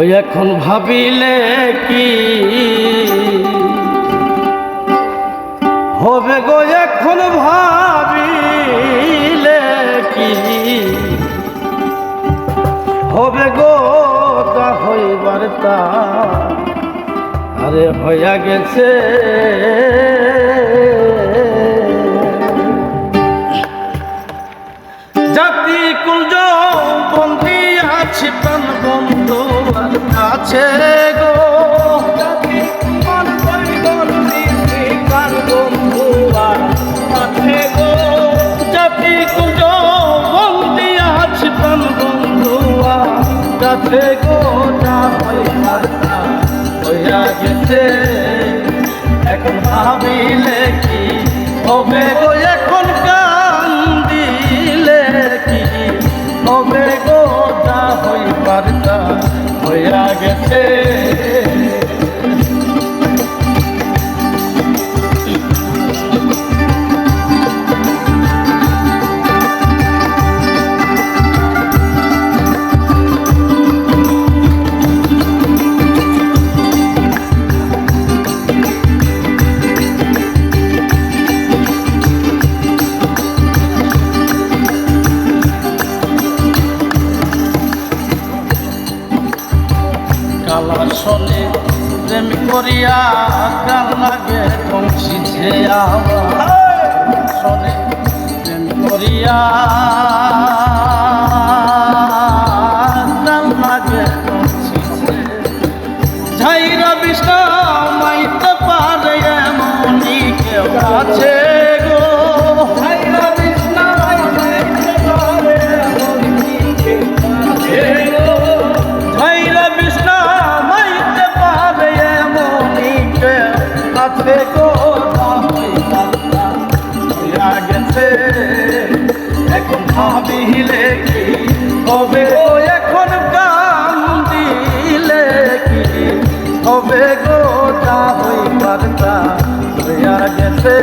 ওই এখন ভাবিলে কি হবে গো, এখন ভাবিলে কি হবে গো, তা হইবার তা আরে হইয়া গেছে। জাতি কুঞ্জ বন্দি আছে প্রাণ বন্ধু আছে গো, জাতি কুঞ্জ বন্দি আছে প্রাণ বন্ধু আছে গো, না হইয়া গেছে। এখন ভাবিলে কি হবে গো, এখন কান্দিলে কি হবে গো, যা হইবার তা হইয়া গেছে। কালা শোনে প্রেম করিয়া কাল লাগে পৌঁছিছে, শোনে প্রেম করিয়া কাল লাগে পৌঁছিছে। ঝাইরা বিশ্রাম মাইতে পারে এমনই কেউ আছে গো, ঝাইরা বিশ্রাম মাইতে পারে এমনই কেউ আছে গো, ঝাইরা বিশ্রাম মাইতে পারে এমনই কেউ আছে গো, হইয়া গেছে। এখন ভাবিলে কি হবে গো, এখন কান্দিলে কি হবে গো, তা হইবার তা হইয়া গেছে।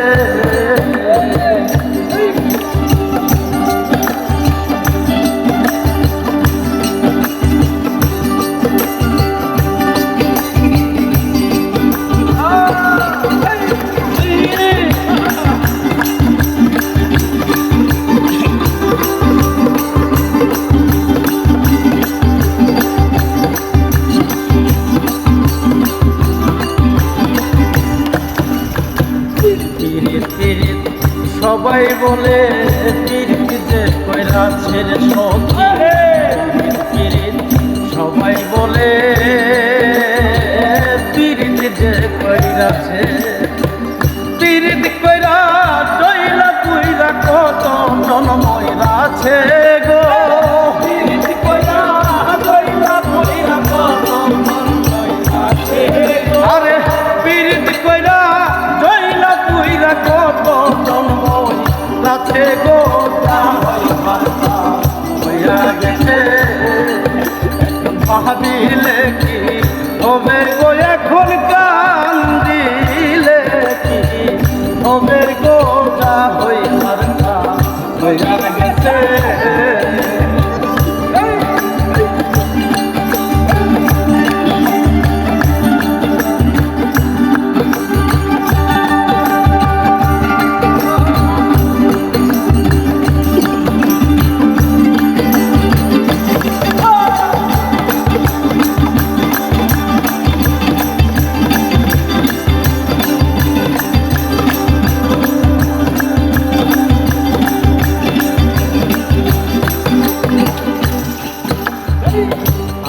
সবাই বলে পীড়িত যে কইরাছে রে সখী, সবাই বলে পীড়িত যে কইরাছে, পীড়িত কইরা দইলা পুইরা কত জনমইরাছে গো, পীড়িত কইরা দইলা পুইরা কত জনমইরাছে গো, আরে পীড়িত কইরা দইলা পুইরা কত জনমইরাছে গো, তা হইয়া গেছে। ভাবিলে কি হবে গো, এখন কান্দিলে কি হবে গো, যা হইবার তা হইয়া গেছে।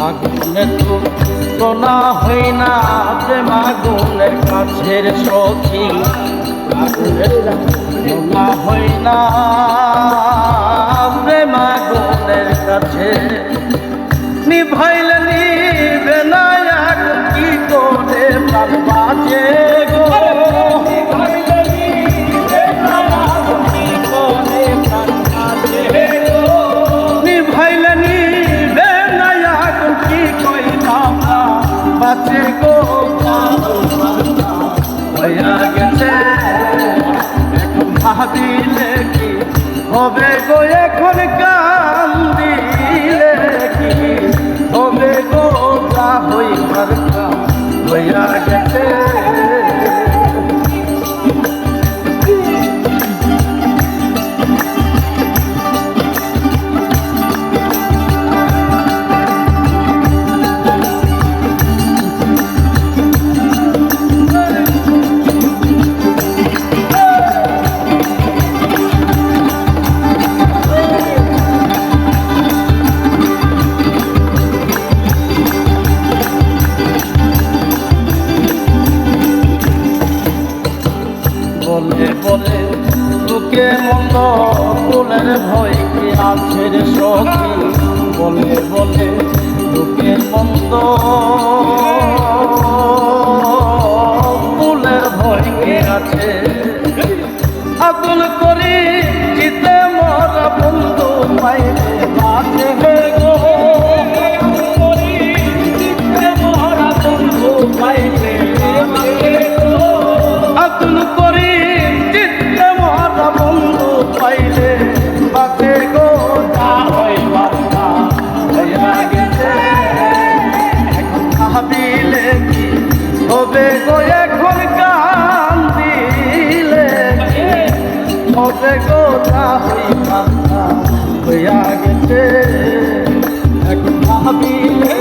আগুনে তো না হই না প্রেম আগুনের কাছের সখী, আগুনে না হই না প্রেম আগুনের কাছে, নিভাইলে নিবে না আগুন কি করে প্রাণ বাঁচে গো, নিভাইলে নিবে না আগুন কি করে প্রাণ বাঁচে গো, নিভাইলে নিবে না আগুন কি কইরা বাঁচে গো, হইয়া গেছে। এখন ভাবিলে কি হবে গো, এখন কান্দিলে কি হবে গো, হইবার কাম হইয়া গেছে। বলে বলে বুকে মন্দ ফুলের ভয় কি আছে রে সখী, বলে বলে বুকে মন্দ ফুলের ভয় কি আছে। আগুন করি চিতে মরা বন্ধু পাইলে বাঁচে গো, আগুন করি চিতে মরা বন্ধু পাইলে আগুন করি চিত্তে মরা বন্ধু পাইলে বাঁচে গো, যা হইবার তা হইয়া গেছে। এখন ভাবিলে কি হবে গো, এখন কান্দিলে হবে গো, যা হইবার তা হইয়া গেছে। এখন ভাবিলে